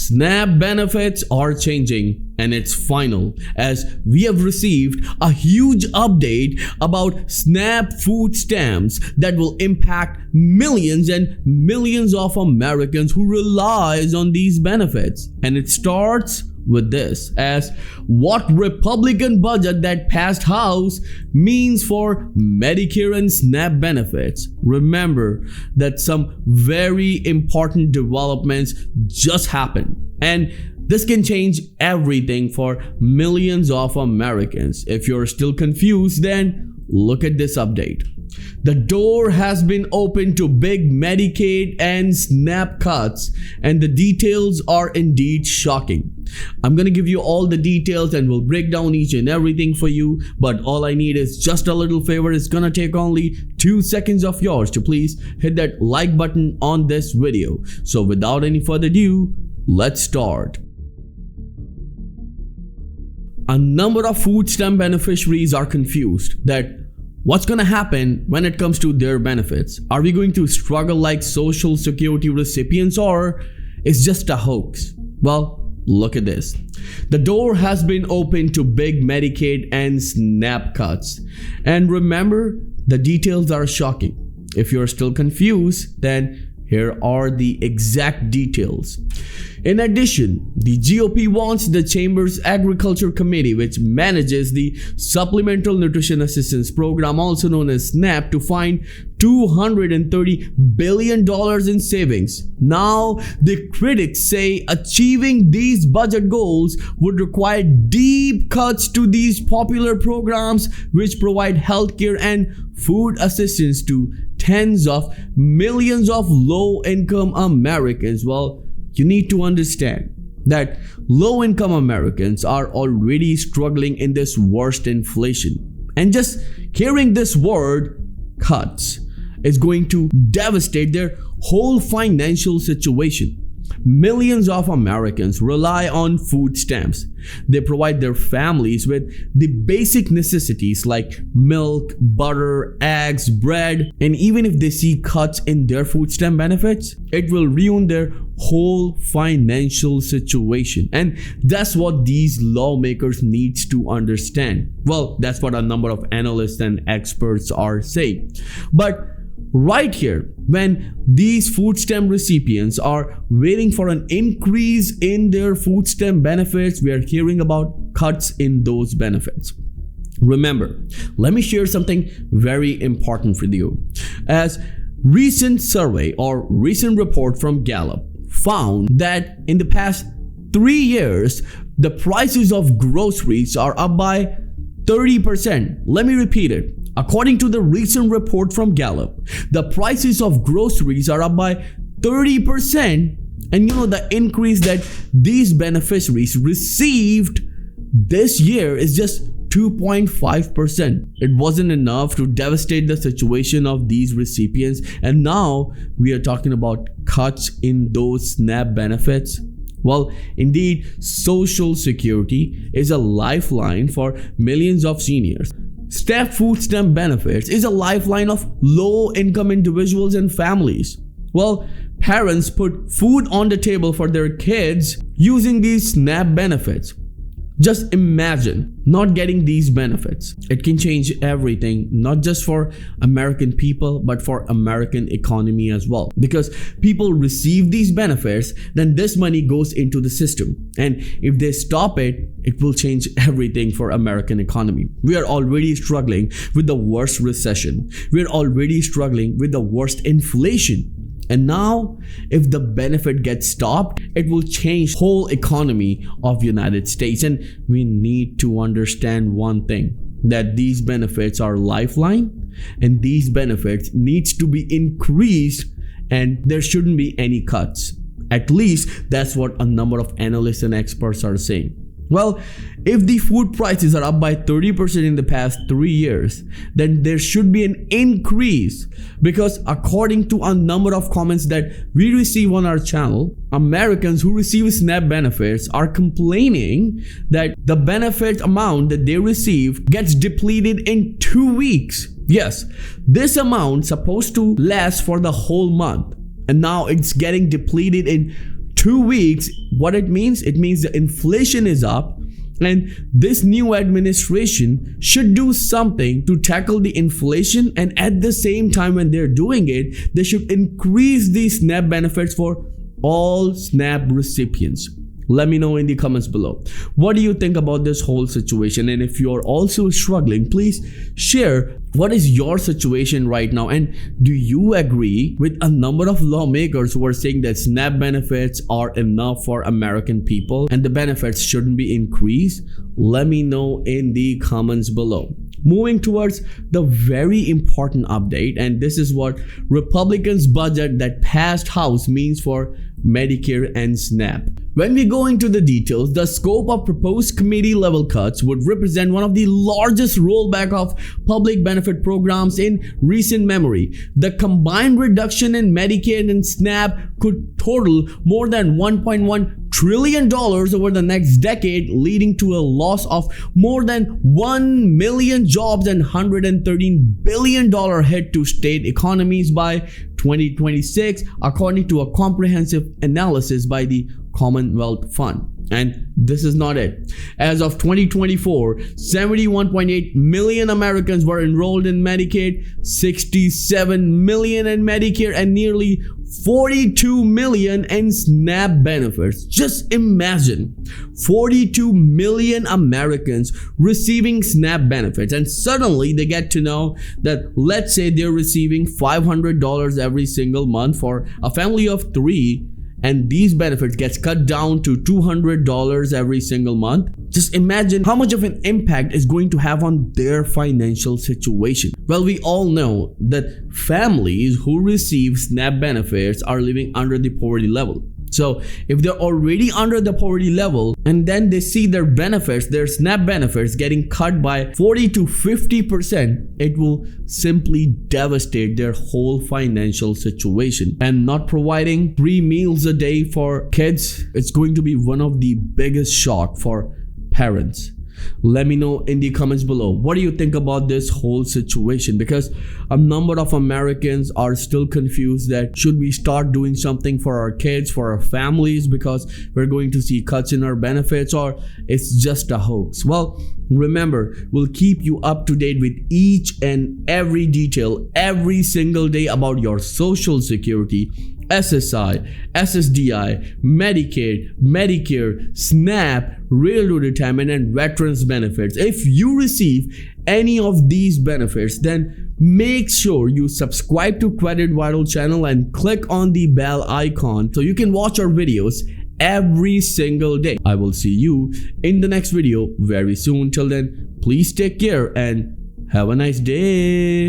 SNAP benefits are changing, and it's final, as we have received a huge update about SNAP food stamps that will impact millions and millions of Americans who relies on these benefits. And it starts with this, as what Republican budget that passed House means for Medicare and SNAP benefits. Remember that some very important developments just happened, and this can change everything for millions of Americans. If you're still confused, then look at this update. The door has been opened to big Medicaid and SNAP cuts, and the details are indeed shocking. I'm gonna give you all the details and we'll break down each and everything for you, but all I need is just a little favor. It's gonna take only 2 seconds of yours to please hit that like button on this video. So without any further ado, let's start. A number of food stamp beneficiaries are confused that what's gonna happen when it comes to their benefits. Are we going to struggle like Social Security recipients, or it's just a hoax? Well, look at this. The door has been opened to big Medicaid and SNAP cuts. And remember, the details are shocking. If you're still confused, then here are the exact details. In addition, the GOP wants the Chamber's Agriculture Committee, which manages the Supplemental Nutrition Assistance Program, also known as SNAP, to find $230 billion in savings. Now, the critics say achieving these budget goals would require deep cuts to these popular programs, which provide healthcare and food assistance to tens of millions of low-income Americans. Well, you need to understand that low-income Americans are already struggling in this worst inflation. And just hearing this word, cuts, is going to devastate their whole financial situation. Millions of Americans rely on food stamps. They provide their families with the basic necessities like milk, butter, eggs, bread, and even if they see cuts in their food stamp benefits, it will ruin their whole financial situation. And that's what these lawmakers need to understand. Well, that's what a number of analysts and experts are saying. But right here, when these food stamp recipients are waiting for an increase in their food stamp benefits, we are hearing about cuts in those benefits. Remember, let me share something very important for you. As recent survey or recent report from Gallup found that in the past 3 years, the prices of groceries are up by 30%. Let me repeat it. According to the recent report from Gallup, the prices of groceries are up by 30%. And you know, the increase that these beneficiaries received this year is just 2.5%. It wasn't enough to devastate the situation of these recipients. And now we are talking about cuts in those SNAP benefits. Well, indeed, Social Security is a lifeline for millions of seniors. SNAP food stamp benefits is a lifeline of low-income individuals and families. Well, parents put food on the table for their kids using these SNAP benefits. Just imagine not getting these benefits. It can change everything, not just for American people, but for American economy as well. Because people receive these benefits, then this money goes into the system. And if they stop it, it will change everything for American economy. We are already struggling with the worst recession. We are already struggling with the worst inflation. And now, if the benefit gets stopped, it will change whole economy of United States. And we need to understand one thing, that these benefits are lifeline, and these benefits needs to be increased, and there shouldn't be any cuts. At least that's what a number of analysts and experts are saying. Well, if the food prices are up by 30% in the past 3 years, then there should be an increase, because according to a number of comments that we receive on our channel, Americans who receive SNAP benefits are complaining that the benefit amount that they receive gets depleted in 2 weeks. Yes, this amount supposed to last for the whole month, and now it's getting depleted in 2 weeks, what it means the inflation is up, and this new administration should do something to tackle the inflation, and at the same time when they're doing it, they should increase the SNAP benefits for all SNAP recipients. Let me know in the comments below. What do you think about this whole situation? And if you're also struggling, please share what is your situation right now, and do you agree with a number of lawmakers who are saying that SNAP benefits are enough for American people and the benefits shouldn't be increased? Let me know in the comments below. Moving towards the very important update, and this is what Republicans' budget that passed House means for Medicare and SNAP. When we go into the details, the scope of proposed committee level cuts would represent one of the largest rollback of public benefit programs in recent memory. The combined reduction in Medicaid and SNAP could total more than $1.1 trillion over the next decade, leading to a loss of more than 1 million jobs and $113 billion hit to state economies by 2026, according to a comprehensive analysis by the Commonwealth Fund. And this is not it. As of 2024, 71.8 million Americans were enrolled in Medicaid, 67 million in Medicare, and nearly 42 million in SNAP benefits. Just imagine 42 million Americans receiving SNAP benefits, and suddenly they get to know that, let's say they're receiving $500 every single month for a family of 3, and these benefits gets cut down to $200 every single month. Just imagine how much of an impact is going to have on their financial situation. Well, we all know that families who receive SNAP benefits are living under the poverty level. So if they're already under the poverty level and then they see their benefits, their SNAP benefits getting cut by 40 to 50%, it will simply devastate their whole financial situation. And not providing 3 meals a day for kids, it's going to be one of the biggest shock for parents. Let me know in the comments below. What do you think about this whole situation? Because a number of Americans are still confused that should we start doing something for our kids, for our families, because we're going to see cuts in our benefits, or it's just a hoax. Well, remember, we'll keep you up to date with each and every detail every single day about your Social Security, SSI, SSDI, Medicaid, Medicare, SNAP, Railroad Retirement, and Veterans benefits. If you receive any of these benefits, then make sure you subscribe to Credit Vital channel and click on the bell icon so you can watch our videos every single day. I will see you in the next video very soon. Till then, please take care and have a nice day.